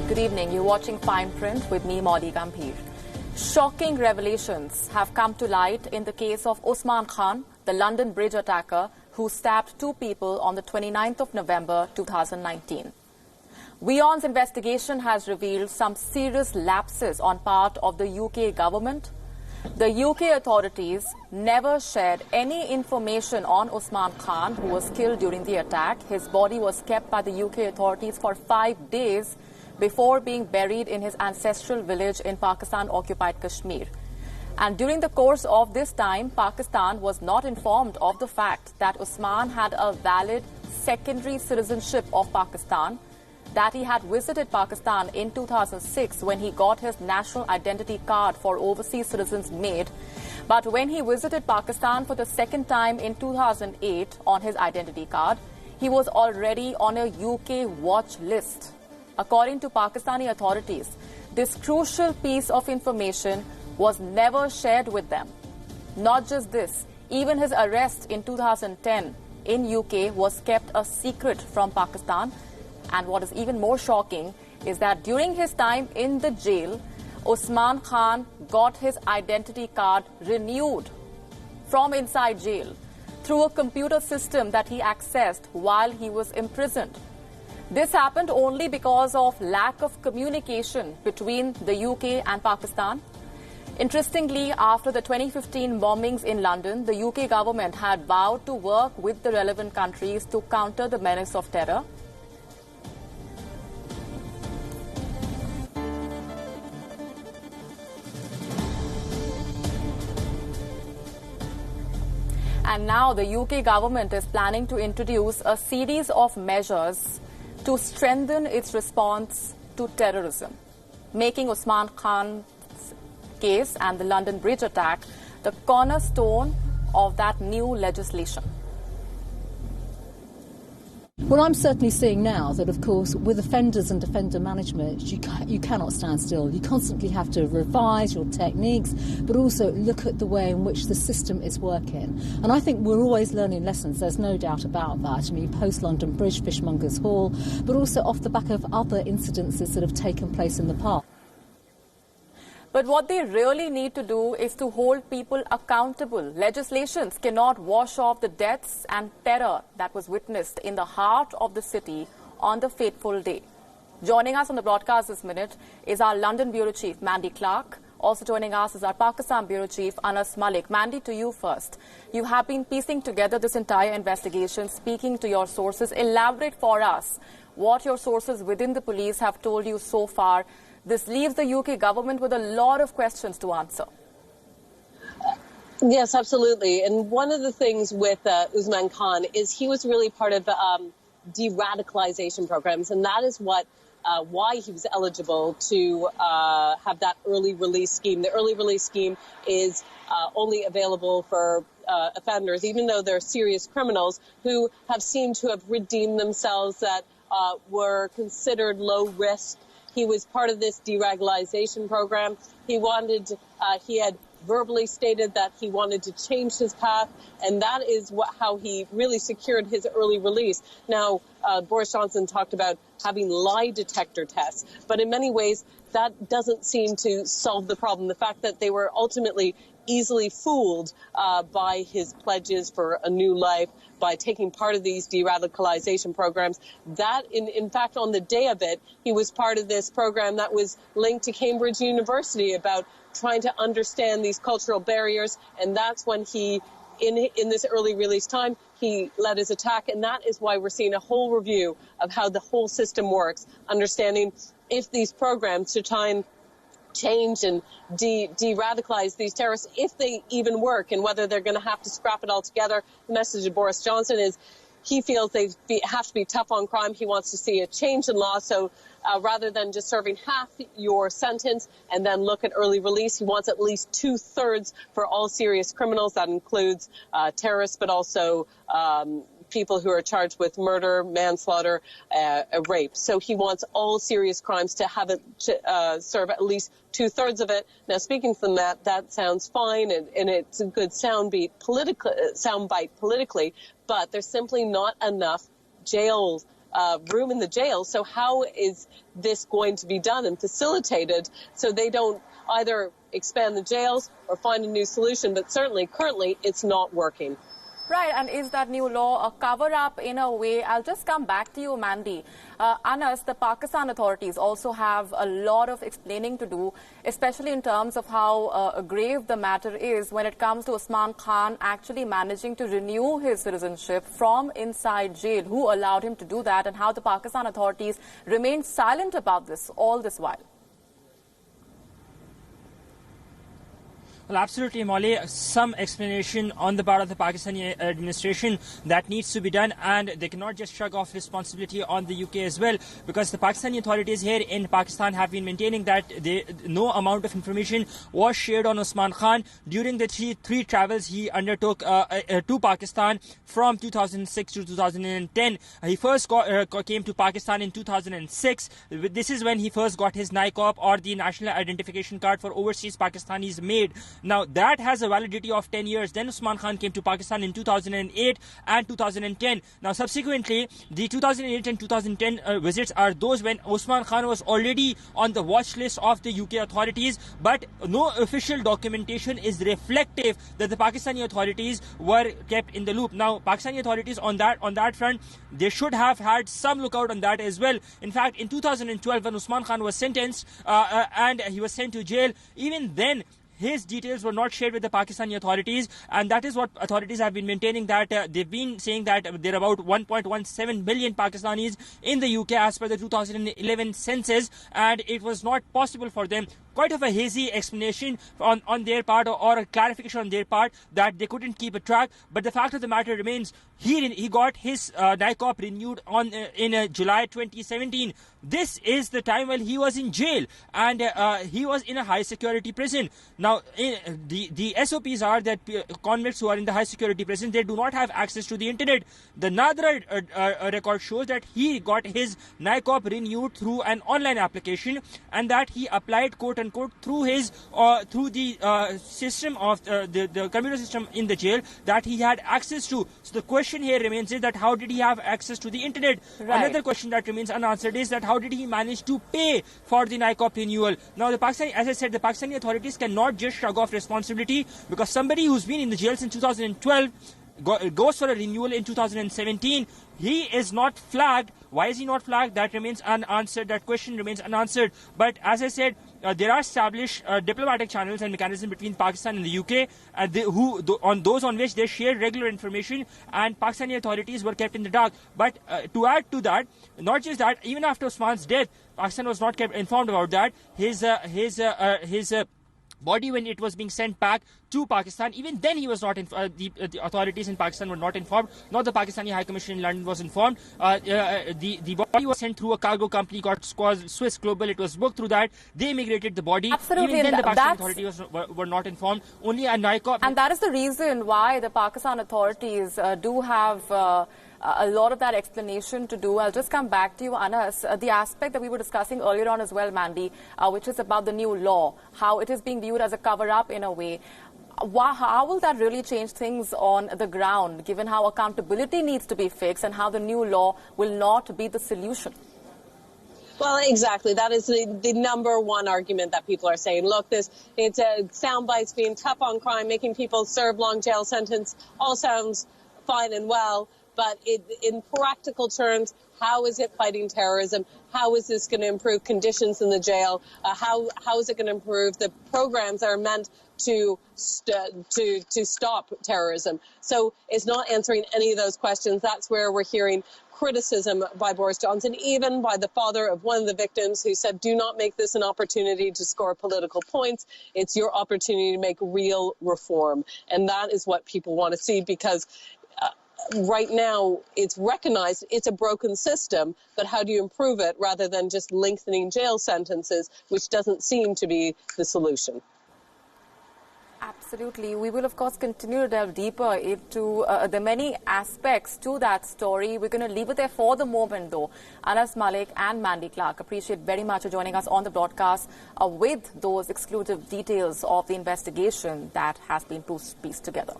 Good evening. You're watching Fine Print with me, Maudi Gambhir. Shocking revelations have come to light in the case of Usman Khan, the London Bridge attacker who stabbed two people on the 29th of November 2019. WION's investigation has revealed some serious lapses on part of the UK government. The UK authorities never shared any information on Usman Khan, who was killed during the attack. His body was kept by the UK authorities for 5 days before being buried in his ancestral village in Pakistan-occupied Kashmir. And during the course of this time, Pakistan was not informed of the fact that Usman had a valid secondary citizenship of Pakistan, that he had visited Pakistan in 2006 when he got his national identity card for overseas citizens made. But when he visited Pakistan for the second time in 2008 on his identity card, he was already on a UK watch list. According to Pakistani authorities, this crucial piece of information was never shared with them. Not just this, even his arrest in 2010 in UK was kept a secret from Pakistan. And what is even more shocking is that during his time in the jail, Usman Khan got his identity card renewed from inside jail through a computer system that he accessed while he was imprisoned. This happened only because of lack of communication between the UK and Pakistan. Interestingly, after the 2015 bombings in London, the UK government had vowed to work with the relevant countries to counter the menace of terror. And now the UK government is planning to introduce a series of measures to strengthen its response to terrorism, making Usman Khan's case and the London Bridge attack the cornerstone of that new legislation. Well, I'm certainly seeing now that, of course, with offenders and offender management, you cannot stand still. You constantly have to revise your techniques, but also look at the way in which the system is working. And I think we're always learning lessons, there's no doubt about that. I mean, post-London Bridge, Fishmongers Hall, but also off the back of other incidences that have taken place in the past. But what they really need to do is to hold people accountable. Legislations cannot wash off the deaths and terror that was witnessed in the heart of the city on the fateful day. Joining us on the broadcast this minute is our London Bureau Chief, Mandy Clark. Also joining us is our Pakistan Bureau Chief, Anas Malik. Mandy, to you first. You have been piecing together this entire investigation, speaking to your sources. Elaborate for us what your sources within the police have told you so far. This leaves the UK government with a lot of questions to answer. Yes, absolutely. And one of the things with Usman Khan is he was really part of de-radicalization programs, and that is why he was eligible to have that early release scheme. The early release scheme is only available for offenders, even though they're serious criminals who have seemed to have redeemed themselves, that were considered low risk. He was part of this deradicalization program. He had verbally stated that he wanted to change his path, and that is how he really secured his early release. Now, Boris Johnson talked about having lie detector tests, but in many ways that doesn't seem to solve the problem. The fact that they were ultimately easily fooled by his pledges for a new life, by taking part of these de-radicalization programs. That, in fact, on the day of it, he was part of this program that was linked to Cambridge University about trying to understand these cultural barriers. And that's when he, in this early release time, he led his attack. And that is why we're seeing a whole review of how the whole system works, understanding if these programs to try and change and de-radicalize these terrorists, if they even work, and whether they're going to have to scrap it all together. The message of Boris Johnson is he feels they have to be tough on crime. He wants to see a change in law. So rather than just serving half your sentence and then look at early release, he wants at least 2/3 for all serious criminals. That includes terrorists, but also people who are charged with murder, manslaughter, rape. So he wants all serious crimes to have it serve at least 2/3 of it. Now, speaking from that sounds fine, and it's a good soundbite politically, but there's simply not enough jail room in the jail. So how is this going to be done and facilitated so they don't either expand the jails or find a new solution? But certainly, currently, it's not working. Right, and is that new law a cover-up in a way? I'll just come back to you, Mandy. Anas, the Pakistan authorities also have a lot of explaining to do, especially in terms of how grave the matter is when it comes to Usman Khan actually managing to renew his citizenship from inside jail. Who allowed him to do that, and how the Pakistan authorities remained silent about this all this while? Well, absolutely, Molly. Some explanation on the part of the Pakistani administration that needs to be done, and they cannot just shrug off responsibility on the UK as well, because the Pakistani authorities here in Pakistan have been maintaining that no amount of information was shared on Usman Khan during the three travels he undertook to Pakistan from 2006 to 2010. He first came to Pakistan in 2006. This is when he first got his NICOP, or the National Identification Card for Overseas Pakistanis, made. Now, that has a validity of 10 years. Then Usman Khan came to Pakistan in 2008 and 2010. Now, subsequently, the 2008 and 2010 visits are those when Usman Khan was already on the watch list of the UK authorities, but no official documentation is reflective that the Pakistani authorities were kept in the loop. Now, Pakistani authorities on that front, they should have had some lookout on that as well. In fact, in 2012, when Usman Khan was sentenced and he was sent to jail, even then, his details were not shared with the Pakistani authorities, and that is what authorities have been maintaining, that they've been saying that there are about 1.17 million Pakistanis in the UK as per the 2011 census, and it was not possible for them. Quite of a hazy explanation on their part, or a clarification on their part, that they couldn't keep a track. But the fact of the matter remains, he got his NICOP renewed in July 2017. This is the time when he was in jail, and he was in a high security prison. Now, the SOPs are that convicts who are in the high security prison, they do not have access to the internet. The Nadra record shows that he got his NICOP renewed through an online application, and that he applied, quote unquote, through the system of the computer system in the jail that he had access to. So the question here remains is that how did he have access to the internet? Right. Another question that remains unanswered is that how did he manage to pay for the NICOP renewal? Now, as I said, the Pakistani authorities cannot just shrug off responsibility, because somebody who's been in the jail since 2012 goes for a renewal in 2017. He is not flagged. Why is he not flagged? That remains unanswered. That question remains unanswered. But as I said, there are established diplomatic channels and mechanisms between Pakistan and the UK, on which they share regular information, and Pakistani authorities were kept in the dark. But to add to that, not just that, even after Usman's death, Pakistan was not kept informed about that. His body, when it was being sent back to Pakistan, even then he was not the authorities in Pakistan were not informed. Not the Pakistani High Commission in London was informed. The body was sent through a cargo company called Swiss Global. It was booked through that. They immigrated the body. Absolutely. Even then the Pakistani authorities were not informed. Only a NICOP. And that is the reason why the Pakistan authorities do have a lot of that explanation to do. I'll just come back to you, Anas. The aspect that we were discussing earlier on as well, Mandy, which is about the new law, how it is being viewed as a cover-up in a way. How will that really change things on the ground, given how accountability needs to be fixed and how the new law will not be the solution? Well, exactly. That is the number one argument that people are saying. Look, it's sound bites, being tough on crime, making people serve long jail sentence, all sounds fine and well. But in practical terms, how is it fighting terrorism? How is this going to improve conditions in the jail? How is it going to improve the programs that are meant to stop terrorism? So it's not answering any of those questions. That's where we're hearing criticism by Boris Johnson, even by the father of one of the victims, who said, do not make this an opportunity to score political points. It's your opportunity to make real reform. And that is what people want to see, because right now, it's recognized it's a broken system, but how do you improve it rather than just lengthening jail sentences, which doesn't seem to be the solution? Absolutely. We will, of course, continue to delve deeper into the many aspects to that story. We're going to leave it there for the moment, though. Anas Malik and Mandy Clark, appreciate very much for joining us on the broadcast with those exclusive details of the investigation that has been pieced together.